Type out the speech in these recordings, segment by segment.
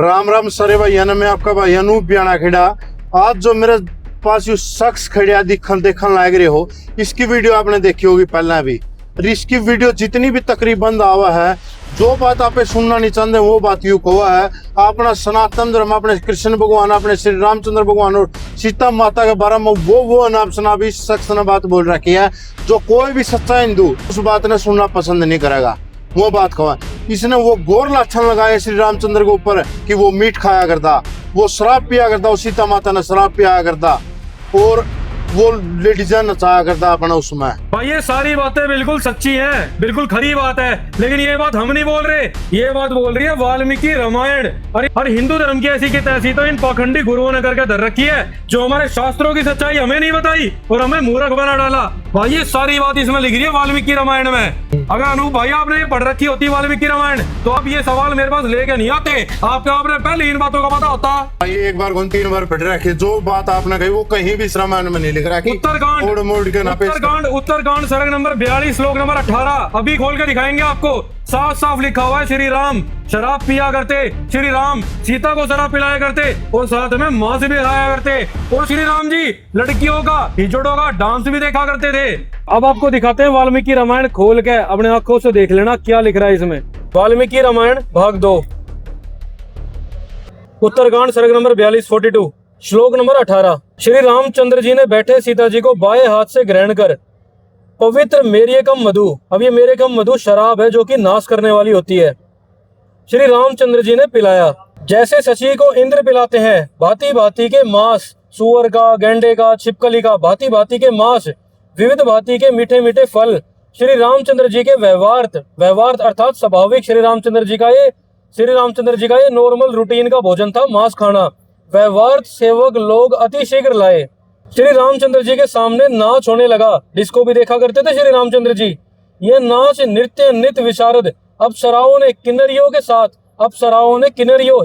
राम राम सरे भैया ने मैं आपका भाई अनूप बियाना खेड़ा। आज जो मेरे पास यू शख्स खड़िया देखने लाग रहे हो, इसकी वीडियो आपने देखी होगी पहले भी। और इसकी वीडियो जितनी भी तकरीबन आवा है, जो बात आप सुनना नहीं चाहते वो बात यू कहा है। अपना सनातन धर्म, अपने कृष्ण भगवान, अपने श्री रामचंद्र भगवान और सीता माता के बारे में वो अनाप शनाप इस शख्स ने बात बोल रखी है, जो कोई भी सच्चा हिंदू उस बात ने सुनना पसंद नहीं करेगा। वो बात कहा इसने वो गौर लाछन लगाया श्री रामचंद्र के ऊपर कि वो मीट खाया करता, वो शराब पिया करता, वो सीता माता ने शराब पिया करता और वो लेडीजा नचाया करता अपना उसमें। भाई ये सारी बातें बिल्कुल सच्ची हैं, बिल्कुल खरी बात है, लेकिन ये बात हम नहीं बोल रहे, ये बात बोल रही है वाल्मीकि रामायण। और हिंदू धर्म की ऐसी की तैसी तो इन पाखंडी गुरुओं ने करके धर रखी है, जो हमारे शास्त्रों की सच्चाई हमें नहीं बताई और हमें मूर्ख बना डाला। भाई ये सारी बात इसमें लिख रही है वाल्मीकि रामायण में। अगर अनूप भाई आपने ये पढ़ रखी होती वाल्मीकि रामायण, तो आप ये सवाल मेरे पास लेके नहीं आते। आपने पहले इन बातों का पता होता। भाई एक बार 3 बार पढ़ रखी, जो बात आपने कही वो कहीं भी रामायण में नहीं लिख रखी। उत्तरकांड सड़क नंबर 42 श्लोक नंबर 18 अभी खोल के दिखाएंगे आपको। साफ साफ लिखा हुआ है, श्री राम शराब पिया करते, श्री राम सीता को शराब पिलाया करते और साथ में मां से भी खाया करते, और श्री राम जी लड़कियों का हिजड़ों का डांस भी देखा करते थे। अब आपको दिखाते हैं वाल्मीकि रामायण, खोल के अपने आंखों से देख लेना क्या लिख रहा है इसमें। वाल्मीकि रामायण भाग 2, उत्तरकांड सर्ग नंबर 42 श्लोक नंबर 18। श्री रामचंद्र जी ने बैठे सीता जी को बाएं हाथ से ग्रहण कर पवित्र मेरियकम मधु, अब ये मेरियकम मधु शराब है जो कि नाश करने वाली होती है, श्री रामचंद्र जी ने पिलाया। जैसे शची को इंद्र पिलाते हैं, भांति भांति के मांस, सुअर का, गेंडे का, छिपकली का, भांति भांति के मांस, विविध भांति के मीठे मीठे फल, श्री रामचंद्र जी के व्यवहार्थ अर्थात स्वाभाविक श्री रामचंद्र जी का ये नॉर्मल रूटीन का भोजन था मांस खाना। व्यवहार्थ सेवक लोग अति शीघ्र लाए। श्री रामचंद्र जी के सामने नाच होने लगा, डिस्को भी देखा करते थे श्री रामचंद्र जी। ये नाच नित्य विशारद अप्सराओं ने किन्नरियों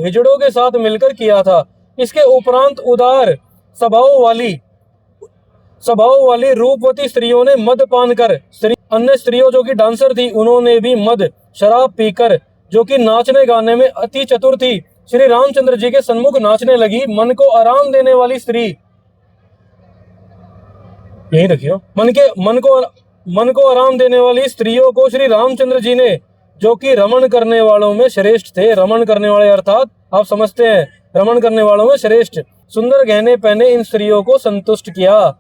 हिजड़ों के साथ मिलकर किया था। इसके उपरांत उदार स्वभाव वाली रूपवती स्त्रियों ने मद पान कर, अन्य स्त्रियों जो कि डांसर थी उन्होंने भी मद शराब पीकर, जो कि नाचने गाने में अति चतुर थी, श्री रामचंद्र जी के सन्मुख नाचने लगी। मन को आराम देने वाली स्त्री, यही रखियो, मन को आराम देने वाली स्त्रियों को श्री रामचंद्र जी ने, जो कि रमण करने वालों में श्रेष्ठ थे, रमण करने वाले अर्थात आप समझते हैं रमण करने वालों में श्रेष्ठ, सुंदर गहने पहने इन स्त्रियों को संतुष्ट किया।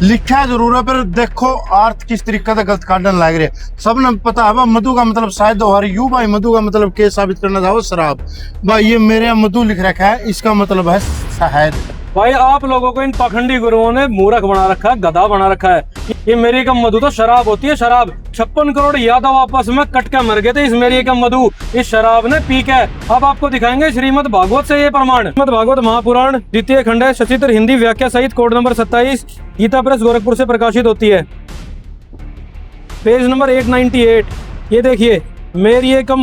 लिखा जरूर है पर देखो अर्थ किस तरीके से गलत काटने लग रहे। सबने पता है मधु का मतलब शायद यू भाई, मधु का मतलब क्या साबित करना चाहो? शराब। भाई ये मेरे मधु लिख रखा है, इसका मतलब है शहद। भाई आप लोगों को इन पाखंडी गुरुओं ने मूर्ख बना रखा है, गधा बना रखा है। ये मेरियकम मधु तो शराब होती है, शराब। 56 करोड़ यादव आपस में कट के मर गए थे इस मेरियकम मधु, इस शराब ने पी के। अब आपको दिखाएंगे श्रीमद् भागवत से ये प्रमाण। श्रीमद् भागवत महापुराण द्वितीय खंड है, सचित्र हिंदी व्याख्या सहित code number 27, Gita press Gorakhpur से प्रकाशित होती है, पेज नंबर 898। ये देखिए मेरियकम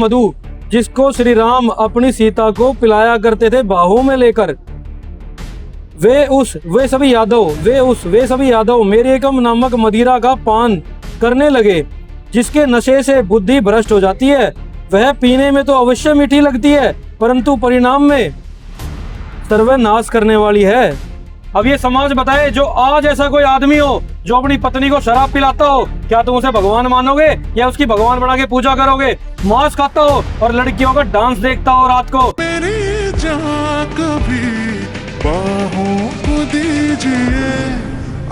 मधु जिसको श्री राम अपनी सीता को पिलाया करते थे बाहों में लेकर, वे सभी यादव मेरियकम नामक मदिरा का पान करने लगे, जिसके नशे से बुद्धि भ्रष्ट हो जाती है। वह पीने में तो अवश्य मीठी लगती है, परंतु परिणाम में सर्वनाश करने वाली है। अब ये समाज बताए, जो आज ऐसा कोई आदमी हो जो अपनी पत्नी को शराब पिलाता हो, क्या तुम उसे भगवान मानोगे या उसकी भगवान बना के पूजा करोगे? मांस खाता हो और लड़कियों का डांस देखता हो रात को। मेरी जान कभी बाहों को दीजिए,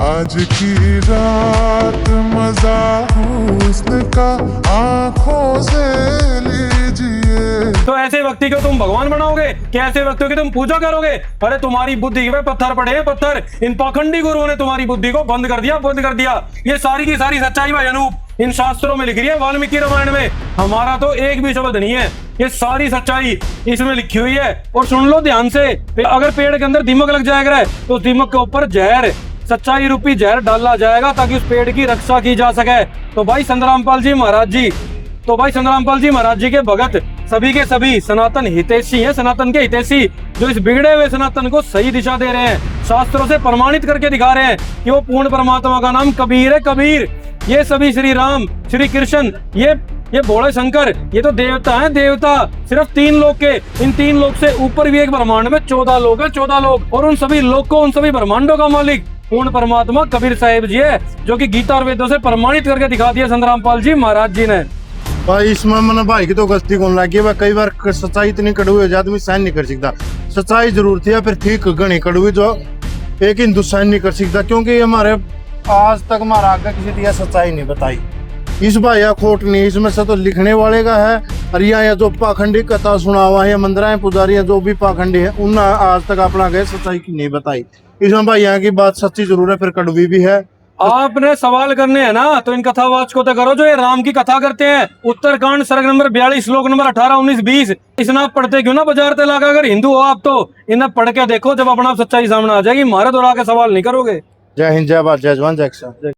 आज की रात मजा हुस्न का आंखों से लीजिए। तो ऐसे व्यक्ति को तुम भगवान बनाओगे? क्या ऐसे व्यक्तियों की तुम पूजा करोगे? अरे तुम्हारी बुद्धि पे पत्थर पड़े हैं, पत्थर। इन पाखंडी गुरुओं ने तुम्हारी बुद्धि को बंद कर दिया। ये सारी की सारी सच्चाई भाई अनूप इन शास्त्रों में लिख रही है, वाल्मीकि रामायण में। हमारा तो एक भी शब्द नहीं है, ये सारी सच्चाई इसमें लिखी हुई है। और सुन लो ध्यान से, अगर पेड़ के अंदर दीमक लग जाएगा तो दीमक के ऊपर जहर, सच्चाई रूपी जहर डाला जाएगा ताकि उस पेड़ की रक्षा की जा सके। तो भाई संतरामपाल जी महाराज जी के भगत सभी के सभी सनातन हितैषी हैं, सनातन के हितैषी, जो इस बिगड़े हुए सनातन को सही दिशा दे रहे हैं, शास्त्रों से प्रमाणित करके दिखा रहे हैं कि वो पूर्ण परमात्मा का नाम कबीर है, कबीर। ये सभी श्री राम, श्री कृष्ण, ये भोले शंकर ये तो देवता है, देवता। सिर्फ 3 लोग के, इन 3 लोग से ऊपर भी एक ब्रह्मांड में 14 लोग हैं, 14 लोग। और उन सभी लोग को, उन सभी ब्रह्मांडों का मालिक पूर्ण परमात्मा कबीर साहिब जी है, जो कि गीता और वेदों से प्रमाणित करके दिखा दिया संत रामपाल जी महाराज जी ने। भाई इसमें मैंने भाई की तो गलती कौन लगी है? कई बार सच्चाई इतनी कड़वी हो जाती, आदमी सहन नहीं कर सकता। सच्चाई जरूर थी या फिर ठीक घनी कड़वी, जो एक हिंदू सहन नहीं कर सकता, क्योंकि हमारे आज तक हमारा आगे किसी ने सच्चाई नहीं बताई। इस भाई या खोट नहीं, इसमें से तो लिखने वाले का है। और यहाँ जो पाखंडी कथा सुना हुआ है, मंदिर पुजारी जो भी पाखंडी है, उन्होंने आज तक अपना गए सच्चाई की नहीं बताई। इसमें भाई यहाँ की बात सच्ची जरूर है, फिर कड़वी भी है। आपने सवाल करने हैं ना, तो इन कथावाचकों को करो जो ये राम की कथा करते हैं। उत्तरकांड सर्ग नंबर 42 श्लोक नंबर 18, 19, 20 इसने आप पढ़ते क्यों ना बाजार ते लाकर? अगर हिंदू हो आप तो इन्हें पढ़ के देखो, जब अपना सच्चाई सामने आ जाएगी, मारे तो आके सवाल नहीं करोगे। जय हिंद, जय भारत, जय जवान, जय किसान।